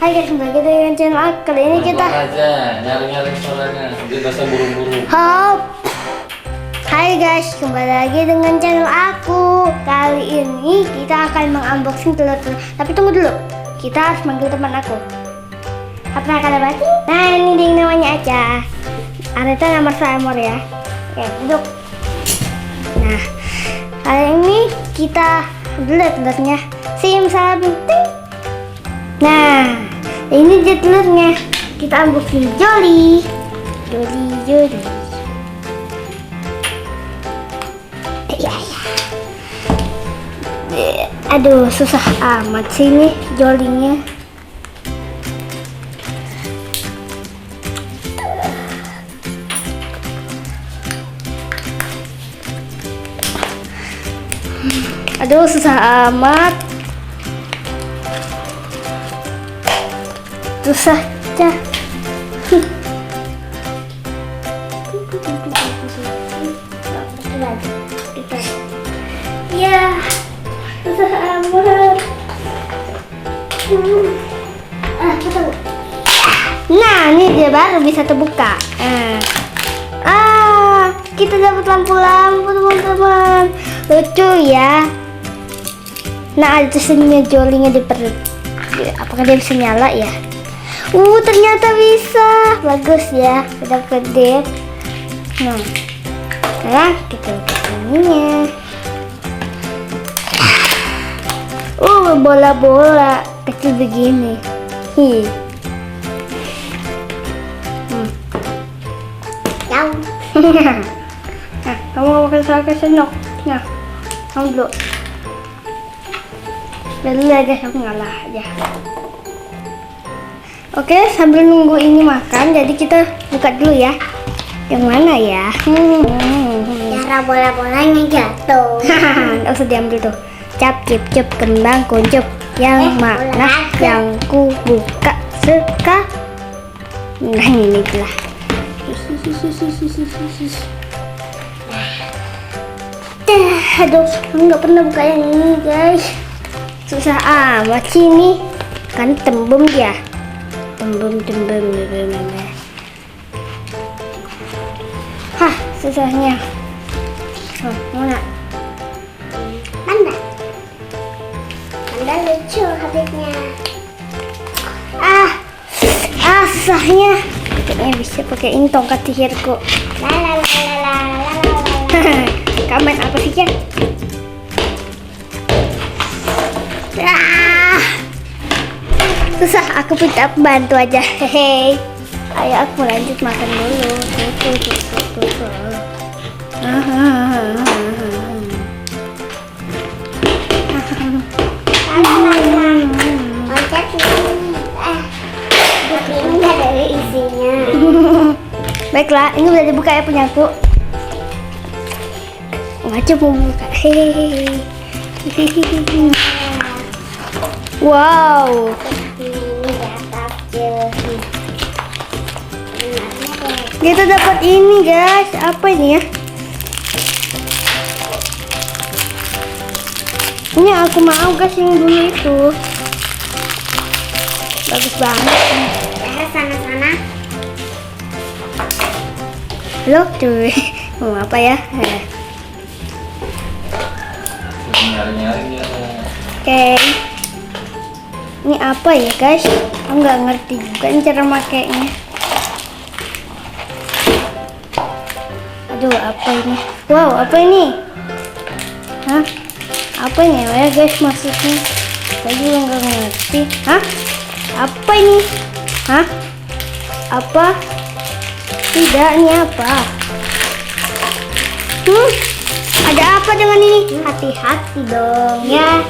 Hai guys, kembali kita dengan channel aku. Kali ini kita aja nyari-nyari suaranya, dia bahasa buru-buru. Hai guys, kembali lagi dengan channel aku. Kali ini kita akan mengunboxing telur-telur. Tapi tunggu dulu, kita harus manggil teman aku. Apa kalian berarti? Nah, ini dia namanya Aca. Arita nomor Amor ya. Oke, duduk. Nah, kali ini kita dulu telurnya. Simsalabim. Nah, ini dia telurnya. Kita unboxing Jolly. Ya. Aduh, susah amat sih ini Jolly-nya. Aduh, susah amat. Susahnya. Ya, susah amat. Nah, ini dia baru bisa terbuka. Kita dapat lampu-lampu teman-teman. Lucu ya. Nah, ada tulisannya Jolly-nya di perut. Apakah dia bisa nyala ya? Ternyata bisa. Bagus ya. Udah kedip. Nah, sekarang kita buka ininya. Bola-bola kecil begini. Nah, kamu pakai senok. Nah, kamu dulu. Dulu aja, aku ngalah aja. Oke, sambil nunggu ini makan, jadi kita buka dulu ya. Yang mana ya? Cara bola-bolanya jatuh. Nggak usah diambil tuh. Cap, cip, cip, kembang, kuncup. Yang mana yang ku buka sekarang? Nah, ini lah. Aduh, nggak pernah buka yang ini guys. Susah amat sih ini. Kan tembem ya. Tembem. Hah, susahnya. Mana? Panda lucu habisnya. Susahnya. Kayaknya bisa pakai ini tongkat sihirku. Kamen apa sih ya? Susah, aku minta bantu aja. Hehe. Ayo aku lanjut makan dulu. Ini dari isinya. Baiklah, ini udah dibuka ya punyaku. Wajib mau buka. Hehehe. Wow. Ini dapat Jolly. Kita dapat ini guys. Apa ini ya? Ini aku mau guys yang dulu itu. Bagus banget. Ya, sana-sana. Halo cuy. Mau apa ya? Nyari-nyari ya. Oke. Ini apa ya guys? Aku nggak ngerti juga ini cara makainya. Aduh, apa ini? Wow, apa ini? Hah? Apa ini ya guys maksudnya? Saya juga nggak ngerti. Hah? Apa ini? Hah? Apa? Tidak, ini apa? Ada apa dengan ini? Hati-hati dong ya.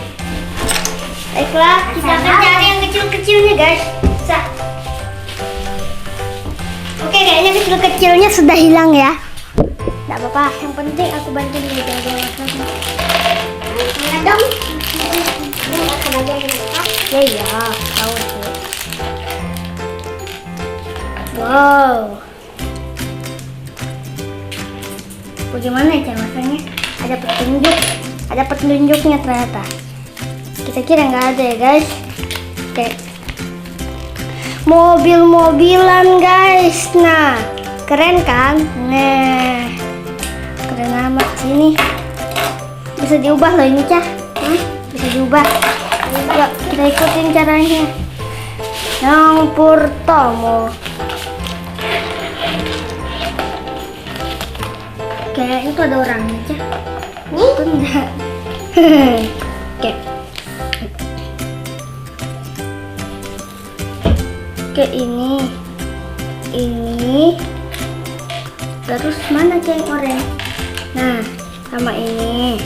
Baiklah, kita akan cari yang kecil-kecilnya guys. Oke, kayaknya kecil-kecilnya sudah hilang ya. Tidak apa-apa, yang penting aku bantu dia jaga-jaga. Sana dong. Ini ke bagian dekat. Ya iya, tahu tuh. Wow. Bagaimana ya masanya? Ada petunjuknya ternyata. Kita kira nggak ada ya guys. Oke. mobil-mobilan guys. Nah, keren kan? Nah, keren amat sini. Bisa diubah loh ini, Cah. Bisa diubah. Yuk, kita ikutin caranya. Yang pertama, kayak itu ada orangnya, Cah. Nih. Enggak. Oke. Oke, ini. Terus mana Cah yang oranye? Nah, sama ini.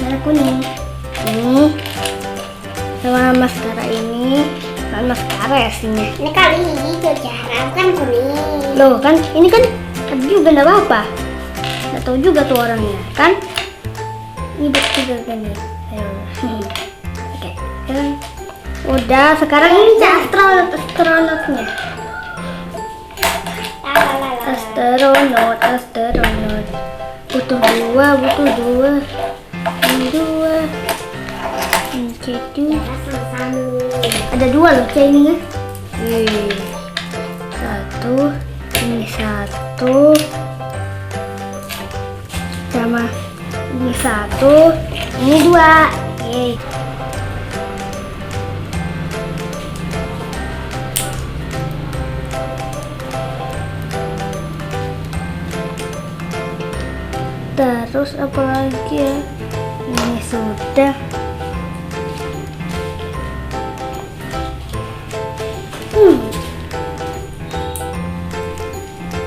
Mana kuning? Ini. Sama maskara ini. Sama maskara ya sini. Ini kali hijau Zahra, bukan kuning. Loh kan, ini kan tadi juga enggak apa-apa. Nggak tahu juga tuh orangnya, kan? Ini betul kan ya. Ayo. Oke. Udah, sekarang ini astronotnya. Astronot. Butuh dua. Ini dua. Ini satu. Sama-sama. Ada dua loh Cah ini ya. Satu. Ini satu. Sama ini satu. Ini dua. Yeay. Terus apa lagi ya? Ini sudah.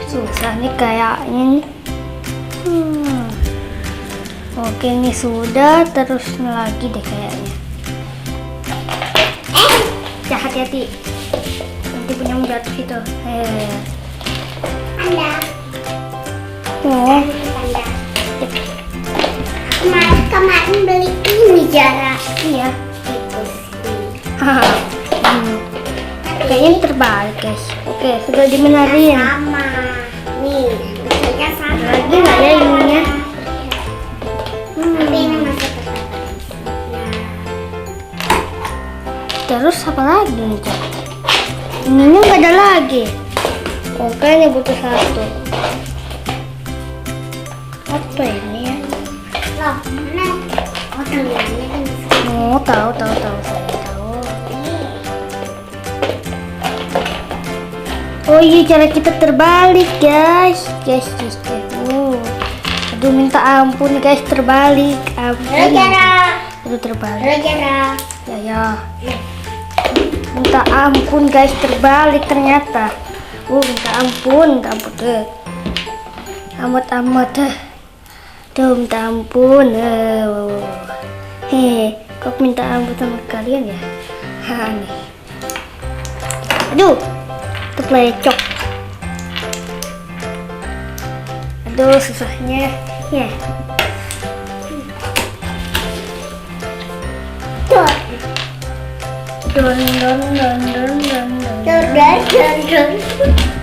Susah nih kayaknya nih. Oke, ini sudah. Terus lagi deh kayaknya. Hati-hati. Nanti punyamu jatuh itu. Panda. Oh. Panda. Kemarin beli ini Zahra. Iya. Itu sih. Kayaknya ini terbalik guys. Oke, sudah dimenarin. Sama. Nih, bentuknya sama. Lagi nggak ya ininya? Tapi ini masih tetap. Terus apa lagi nih Cah? Ininya nggak ada lagi. Oke, ini butuh satu. Apa ini ya? Loh, mana? Oh, tangannya kan bisa. Oh, tahu saya tahu. Oh iya, cara kita terbalik guys. Aduh, minta ampun guys, terbalik. Ampun. Zahra. Aduh, terbalik. Zahra. Ya. Minta ampun guys, terbalik ternyata. Minta ampun deh. Amat deh. Tuh, minta ampun. Kok minta ampun sama kalian ya? Nih. Aduh, terpelecok. Aduh, susahnya. Ya. Tuh. Don.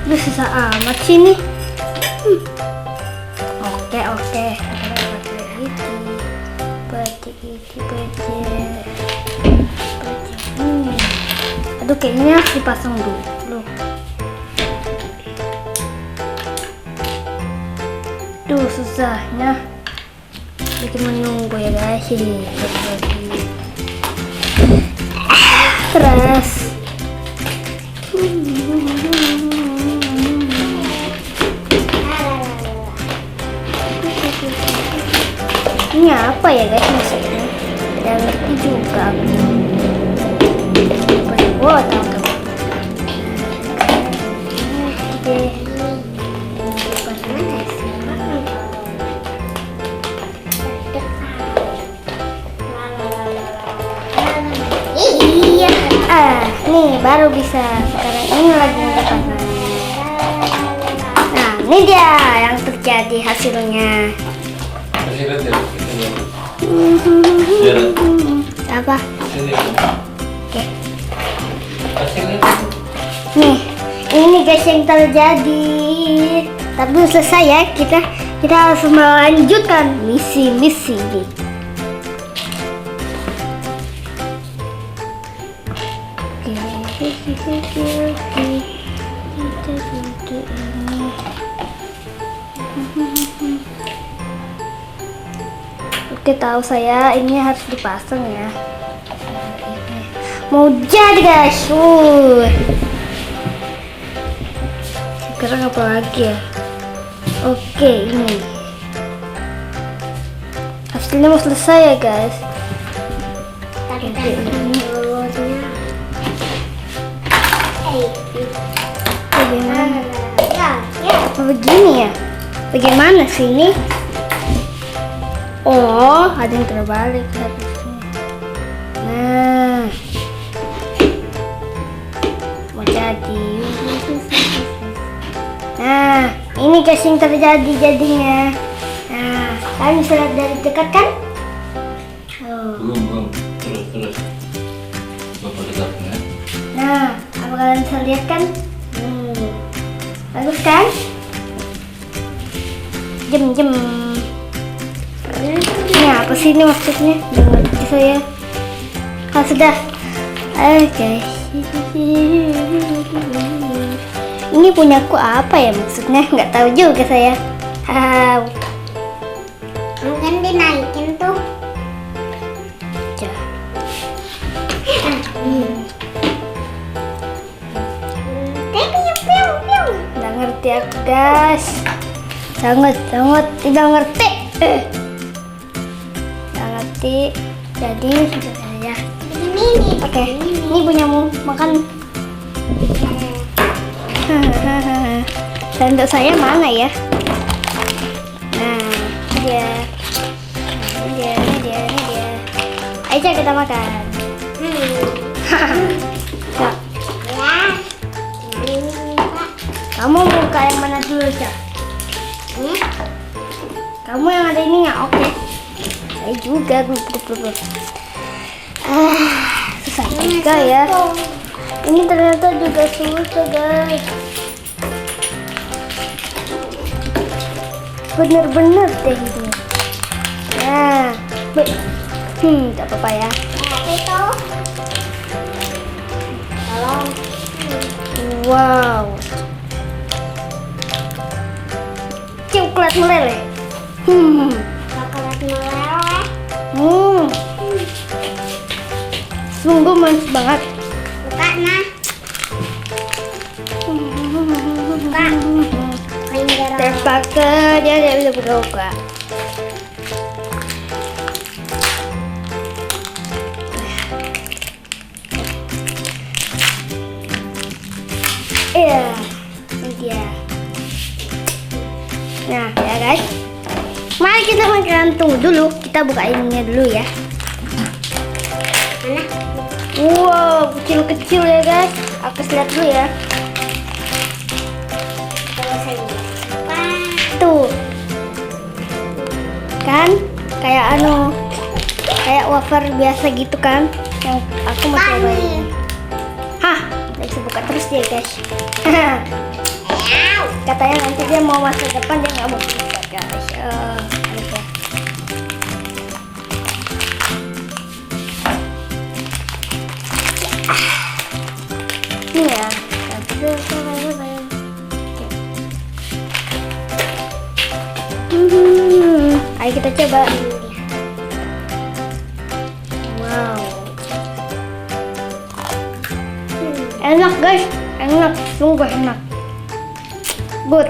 Aduh, susah amat sih nih. Oke. Aduh, kayaknya harus dipasang dulu. Duh, susahnya. Bikin menunggu ya guys. Keras. Ini apa ya guys maksudnya? Tidak ngerti juga. Wow, tahu. Iya. Nih baru bisa. Sekarang ini lagi depan. Nah, ini dia yang terjadi hasilnya. Kasih lihat ya. Apa? Sini. Oke. Kasih lihat. Nih, ini guys yang terjadi. Tapi belum selesai ya. Kita harus melanjutkan misi ini. Oke. Kita duduk ini. Oke, tahu saya ini harus dipasang ya. Ini. Mau jadi guys. Sekarang apa lagi ya? Oke, ini. Hasilnya mau selesai ya guys. Tapi ini lulutnya. Bagaimana? Ya. Apa begini ya? Bagaimana sih ini? Oh, ada yang terbalik harusnya. Nah, mau jadi. Nah, ini guys yang terjadi jadinya. Nah, kalian bisa lihat dari dekat kan? Oh. Belum. Terus. Bapak dekatnya. Nah, apa kalian bisa lihat kan? Bagus kan? Jem. Ini apa sih ini maksudnya? Nggak ngerti saya. Ah, sudah. Oke. Ini punyaku apa ya maksudnya? Nggak tahu juga saya. Mungkin dinaikin tuh. Coba. Nggak ngerti aku guys. Sangat tidak ngerti. Nggak ngerti. Jadi sudah saya. Ini. Oke, ini punyamu makan. Dan untuk saya mana ya? Nah, ini dia. Ayo kita makan. Cak, Ya. Ini Kak. kamu buka yang mana dulu, Cak? Kamu yang ada ininya, oke. Saya juga grup. Susah juga ya. Ini ternyata juga susah guys. Bener-bener deh ini. Nah, tak apa-apa ya. Itu. Tolong. Wow. Coklat meleleh. Coklat meleleh. Sungguh manis banget. Buka nah. Buka. Terpakai dia tidak bisa buka-buka. Iya, ini dia. Nah, ya guys. Mari kita makan. Tunggu dulu, kita bukainnya dulu ya. Mana? Wow, kecil-kecil ya guys. Aku lihat dulu ya. Tuh. Kan kayak kayak wafer biasa gitu kan. Yang aku mau cobain. Hah, nggak bisa buka terus dia guys. Katanya nanti dia mau masuk depan dia nggak mau buka guys. Oke. Ini ya. Ayo kita coba. Wow. Enak guys, enak, sungguh enak. Good.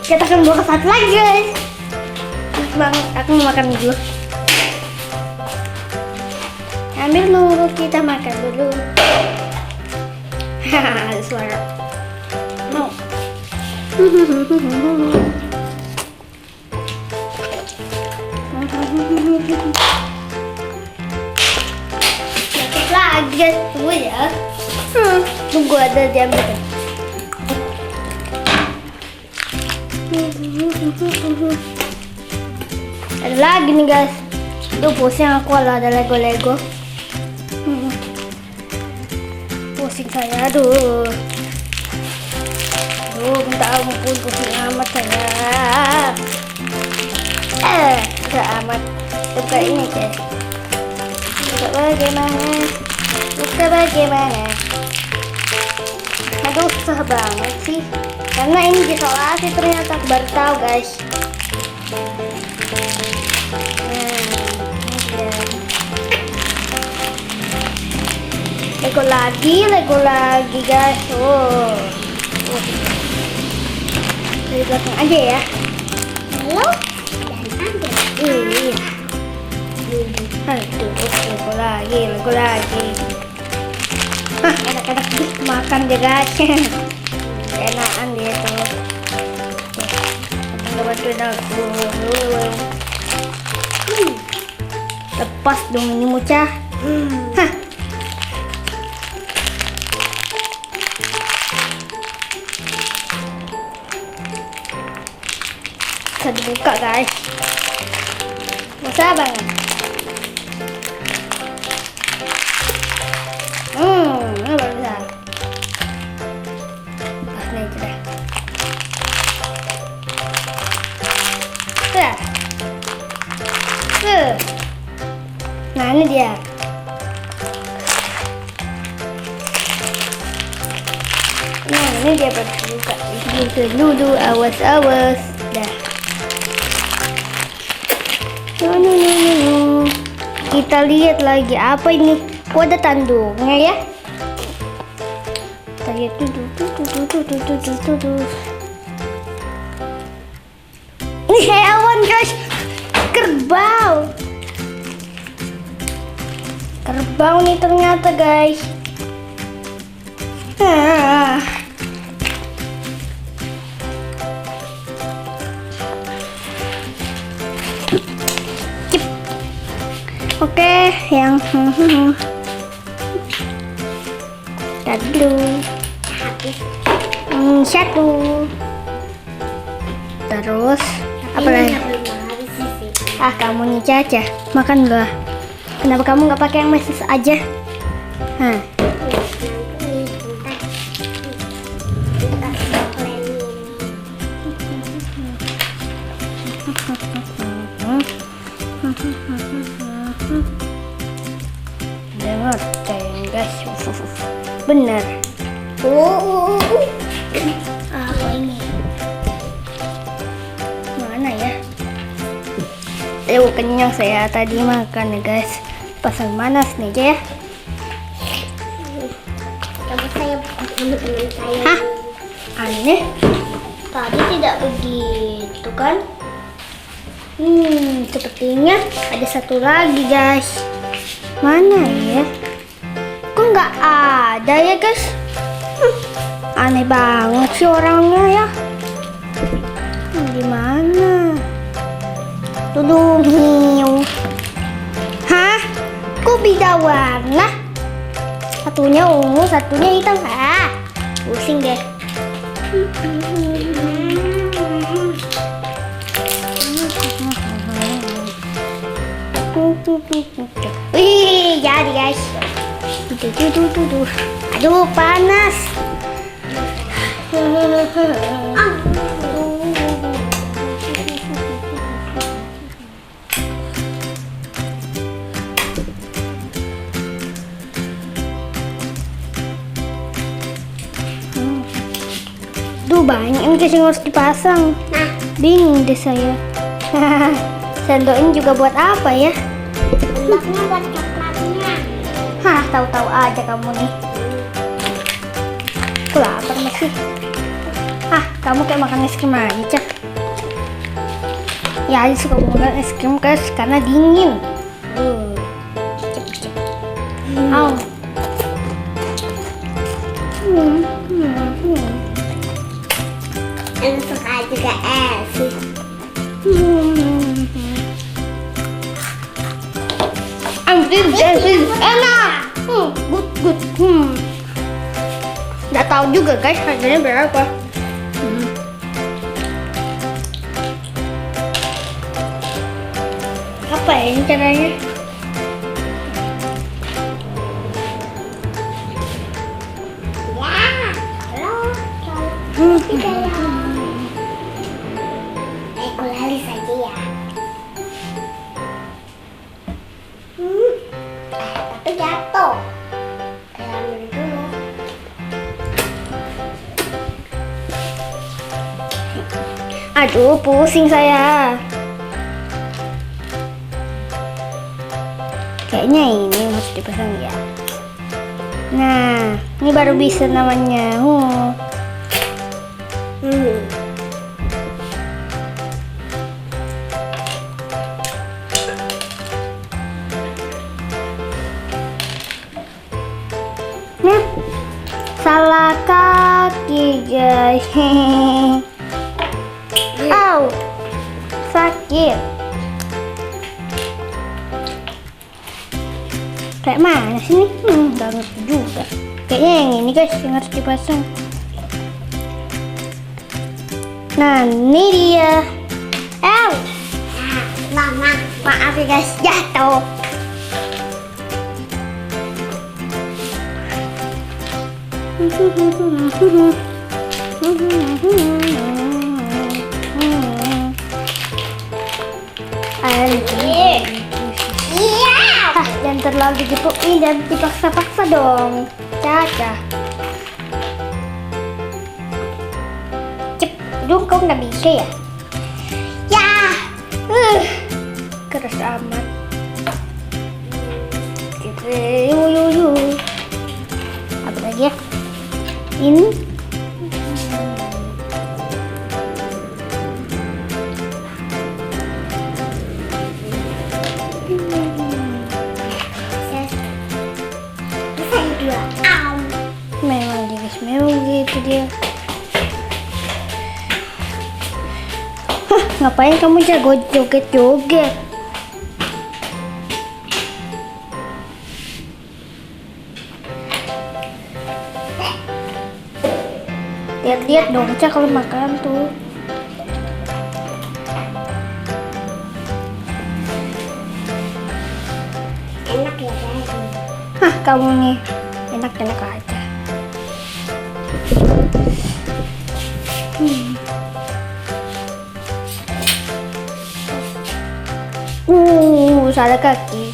Kita akan buka satu lagi guys. Banget, aku mau makan dulu. Ambil dulu, kita makan dulu. Hahaha, ada suara. Mau. Sakit lagi guys, tunggu ya. Tunggu ada diambil. Ada lagi nih guys. Aduh pusing aku kalau ada Lego-Lego. Pusing saya, aduh. Aduh, minta ampun, pusing amat saya. Udah amat. Buka ini guys. Buka bagaimana? Buka bagaimana? Aduh, susah banget sih. Karena ini disolasi ternyata, aku baru tahu guys. Lego lagi guys. Dari belakang aja ya. Halo dan ambil. Iya. Aduh, Lego lagi. Hah, enak-enak makan deh guys. Enakan dia tuh. Nggak bantuin aku. Lepas dong ini mucah. Hah. Bisa dibuka guys. Bisa banget. Ini baru bisa. Pas nih aja deh. Nah ini dia. Nah ini dia baru buka. Dulu awas. Dah. No. Kita lihat lagi apa ini. Kok ada tanduknya ya? Kita lihat tuh. Ini hewan guys. Kerbau nih ternyata guys. Oke, yang tadi dulu. Satu. Terus apa lagi? Kamu nih Caca, makan dulu. Kenapa kamu nggak pakai yang meses aja? Dengar, guys. Bener. Apa ini? Mana ya? Kenyang saya tadi makan ya guys. Pasang panas nih aja ya. Coba saya buka teman-teman saya. Hah? Aneh. Tadi tidak begitu kan? Sepertinya ada satu lagi guys. Mana ya? Kok nggak ada ya guys? Aneh banget sih orangnya ya. Gimana? Tuduh hiu. Hah? Kok beda warna? Satunya ungu, satunya hitam. Pusing deh. Wih, jadi guys. Aduh, panas. Banyak yang harus dipasang. Nah, bingung deh saya. Sendok ini juga buat apa ya? sendoknya buat coklatnya. Tahu-tahu aja kamu nih. Aku lapar masih. Kamu kayak makan es krim aja. Ya, aja suka makan es krim guys karena dingin. Yang suka juga es. Enak. Good. Nggak tahu juga guys harganya berapa. ini caranya? Kulali saja ya. Tapi jatuh. Ambil dulu. Aduh, pusing saya. Kayaknya ini harus dipasang ya. Nah, ini baru bisa namanya. Nah, salah kaki guys. Au, sakit. Kayak mana sih nih? Gak ngerti juga. Kayaknya yang ini guys yang harus dipasang. Nah, ini dia. Au, Mama. maaf ya guys, jatuh. Iya. Jangan terlalu digepukin dan dipaksa-paksa dong. Caca. Cep, dong kau nggak bisa ya? Ya. Keras amat. Yuk. Apa lagi ya? Ini. Saya dua. Au. Memang dia guys, memang gitu dia. Hah, ngapain kamu jago joget-joget? Lihat-lihat dong, Ca, kalau makan tuh. Enak ya guys. Hah, kamu nih enak-enak aja. Salah kaki.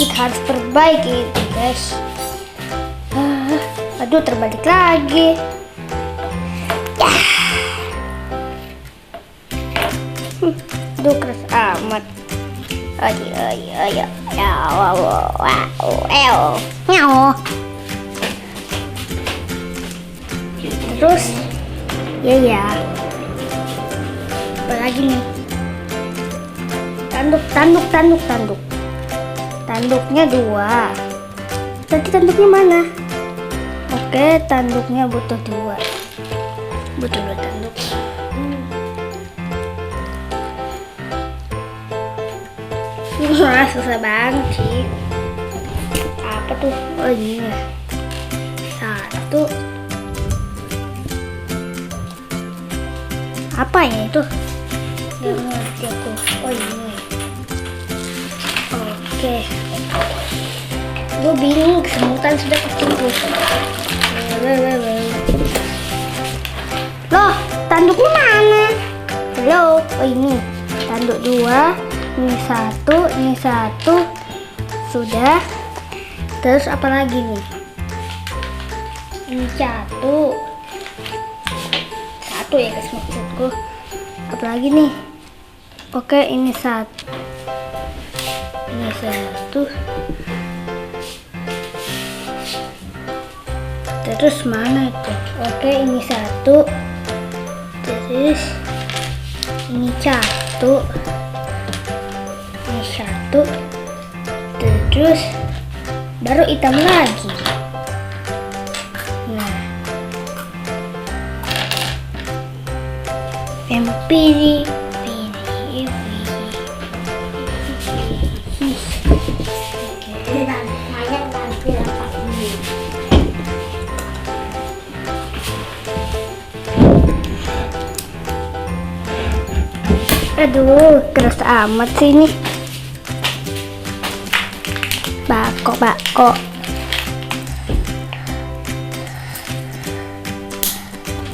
Kita harus perbaiki itu guys. Aduh, terbalik lagi. Aduh, keras amat. Ayo. Terus, ya. Apa lagi nih? Tanduk. Tanduknya 2. Tadi tanduknya mana? Oke, tanduknya butuh 2. Butuh 2 tanduk. Wah, susah banget sih. Apa tuh? Oh ini ya. 1. Apa ya itu? Gak ngerti aku. Oh ini. Oke. Gue bingung, kesemutan sudah ketemu. Loh, tanduknya mana? Halo, oh ini. Tanduk 2. Ini 1. Sudah. Terus apa lagi nih? Ini 1 ya guys maksudku. Apa lagi nih? Oke, ini 1. Ini 1. Terus mana itu? Oke, ini 1. Terus ini 1. Ini 1. Terus baru hitam lagi. Nah, pilih. Aduh, keras amat sih ini. Bako.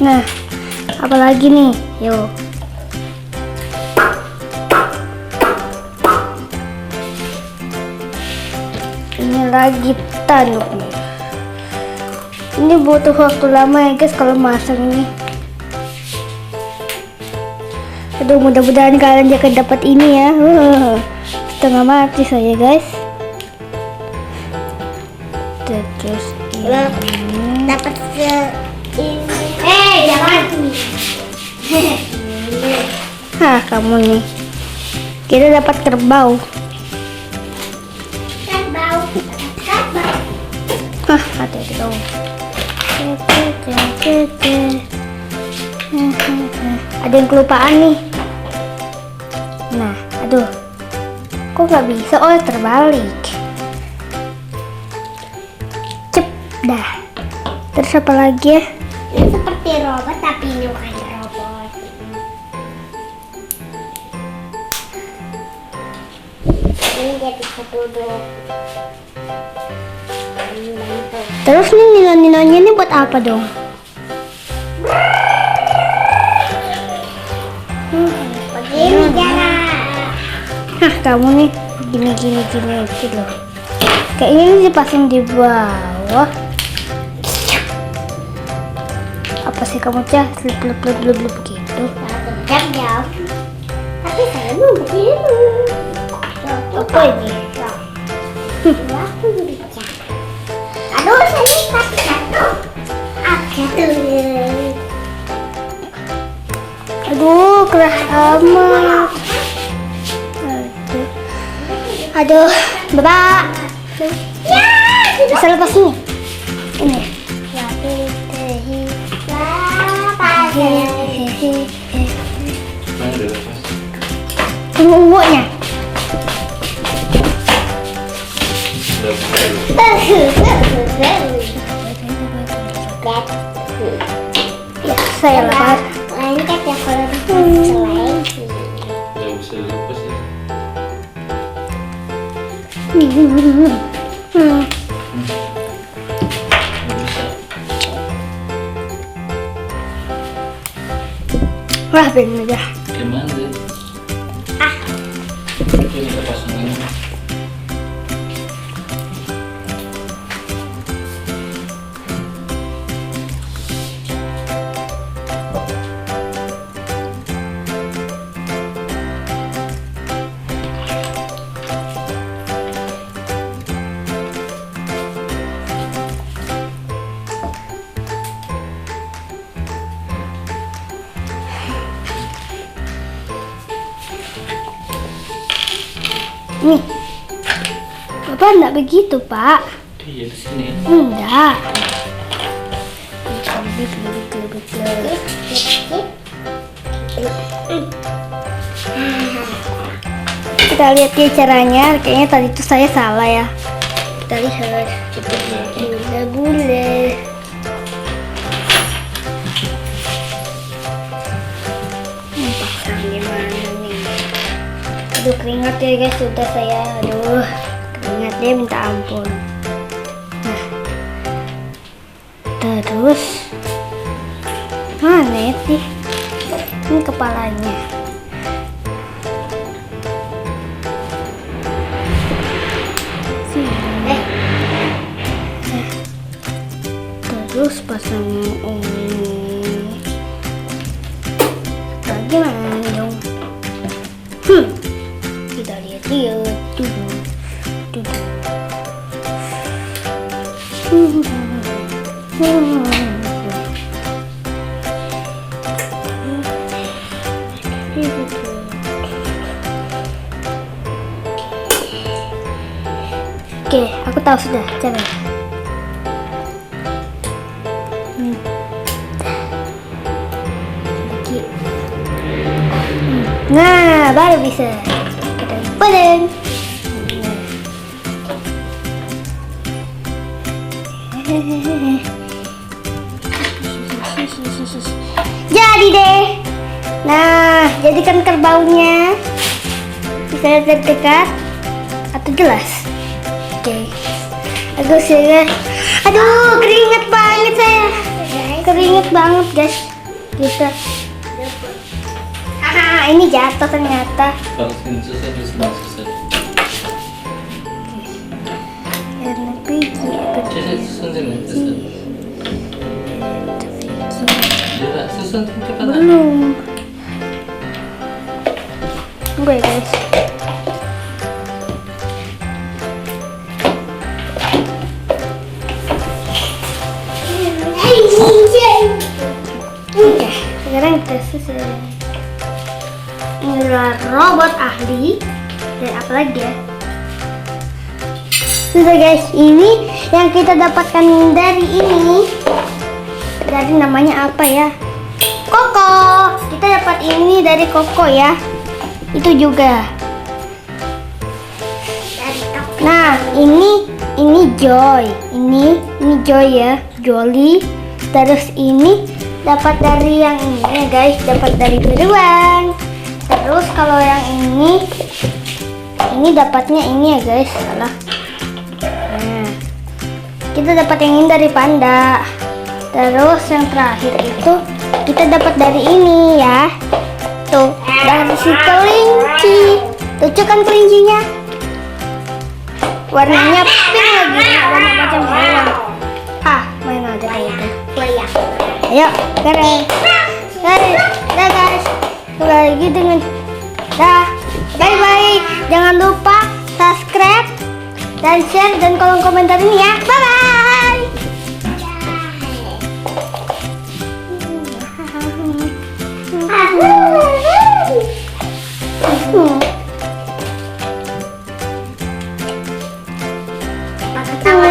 Nah, apalagi nih? Yuk. Ini lagi tanduknya. Ini butuh waktu lama ya guys kalau masak ini. Aduh, mudah-mudahan kalian juga dapat ini ya. Setengah mati saya guys. Terus ini Dapat ini. Jangan. Hah, kamu nih. Kita dapat kerbau. Kerbau. Hah, hati-hati dong. Ada yang kelupaan nih. Nah, aduh. Kok nggak bisa? Oh, terbalik. Cep, dah. Terus apa lagi ya? Ini seperti robot tapi ini bukan robot. Ini dia bisa duduk. Terus nih nino-ninonya ini buat apa dong? Begini cara. Hah, kamu nih gini gitu loh. Kayaknya ini dipasang di bawah. Apa sih kamu cah? Blub gitu. Jam. Tapi saya mau begini. Apa ini? Aku bisa. Aduh, saya kasih satu. Aduh, keras amat. Aduh, Bapak. Ya, Bisa lepas ini. Ini. Mana udah lepas? Tunggu ungunya. Udah buka. Ya, saya lepas. Ini kan ya kalau selain Udah bisa lepas ya. Hmm. Nggak bisa. Wah, bener dah. Gimana deh? Itu kita pasangin. Nih. Bapak enggak begitu, Pak. Iya di sini. Enggak. Kita lihat ya caranya. Kayaknya tadi itu saya salah ya. Kita lihat. Cepet deh. Bule-bule. Pasang gimana nih? Aduh, keringat ya guys, sudah saya. Aduh, keringat dia minta ampun. Nah, terus mana sih? Ini kepalanya. Sini. Terus pasang ini. Bagaimana dong? Kita lihat-lihat dulu. Oke, aku tahu sudah caranya. Nah, baru bisa. Kita panen. Jadi deh. Nah, jadikan kerbaunya. Bisa lihat dari dekat atau jelas? Oke. Bagus ya guys. Aduh, keringet banget saya. Keringet banget guys. Gitu. Ini jatuh ternyata. Bangsin susah terus susah. Karena biji. Jadi 선생님 됐어. Ya, susun cepat. Belum. Tunggu ya guys. Oke, sekarang kita susun. Ini adalah robot ahli. Dan apa lagi ya? Sudah guys, ini yang kita dapatkan dari ini. Dari namanya apa ya? Koko. Kita dapat ini dari Koko ya. Itu juga. Nah, ini Joy. Ini Joy ya, Jolly. Terus ini dapat dari yang ini ya guys, dapat dari Beruang. Terus kalau yang ini dapatnya ini ya guys, salah. Nah, kita dapat yang ini dari Panda. Terus yang terakhir itu kita dapat dari ini ya. Tuh, dari si kelinci. Lucu kan kelincinya? Warnanya pink lagi, warna macam hewan. Main aja kayak gitu. Ayo, keren. Dah guys. Kembali lagi dengan bye bye. Jangan lupa subscribe dan share dan kolom komentar ini ya. Bye bye. Pakai tangan.